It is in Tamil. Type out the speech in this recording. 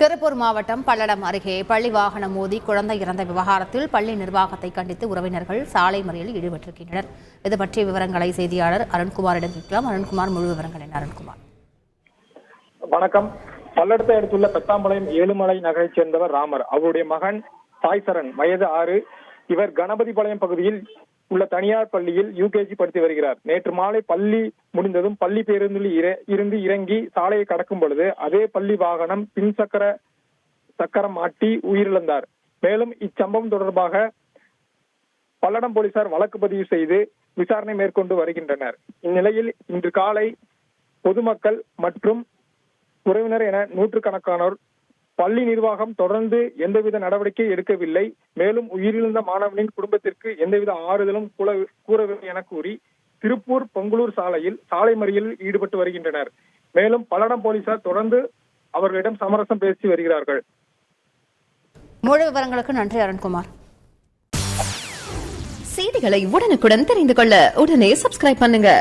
திருப்பூர் மாவட்டம் பல்லடம் அருகே பள்ளி வாகனம் மோதி குழந்தை இறந்த விவகாரத்தில் பள்ளி நிர்வாகத்தை கண்டித்து உறவினர்கள் சாலை மறியலில் ஈடுபட்டிருக்கின்றனர். இது பற்றிய விவரங்களை செய்தியாளர் அருண்குமாரிடம் கேட்கலாம். அருண்குமார், முழு விவரங்கள் என்ன? அருண்குமார், வணக்கம். பல்லடத்தை அடுத்துள்ள பெத்தாம்பாளையம் ஏழுமலை நகரைச் சேர்ந்தவர் ராமர். அவருடைய மகன் சாய்சரன், வயது 6. இவர் கணபதிபாளையம் பகுதியில் உள்ள தனியார் பள்ளியில் யூகேஜி படித்து வருகிறார். நேற்று மாலை பள்ளி முடிந்ததும் பள்ளி பேருந்தில் இருந்து இறங்கி சாலையை கடக்கும் பொழுது அதே பள்ளி வாகனம் சக்கரம் மாட்டி உயிரிழந்தார். மேலும் இச்சம்பவம் தொடர்பாக பல்லடம் போலீசார் வழக்கு பதிவு செய்து விசாரணை மேற்கொண்டு வருகின்றனர். இந்நிலையில் இன்று காலை பொதுமக்கள் மற்றும் உறவினர் என நூற்றுக்கணக்கானோர் பள்ளி நிர்வாகம் தொடர்ந்து எந்தவித நடவடிக்கை எடுக்கவில்லை, மேலும் உயிரிழந்த மாணவனின் குடும்பத்திற்கு எந்தவித ஆறுதலும் கூறவில்லை என கூறி திருப்பூர் பொங்கலூர் சாலையில் சாலை மறியலில் ஈடுபட்டு வருகின்றனர். மேலும் பல்லடம் போலீசார் தொடர்ந்து அவர்களிடம் சமரசம் பேசி வருகிறார்கள். முழு விவரங்களுக்கு நன்றி அருண்குமார். செய்திகளை உடனுக்குடன் தெரிந்து கொள்ள உடனே சப்ஸ்கிரைப் பண்ணுங்க.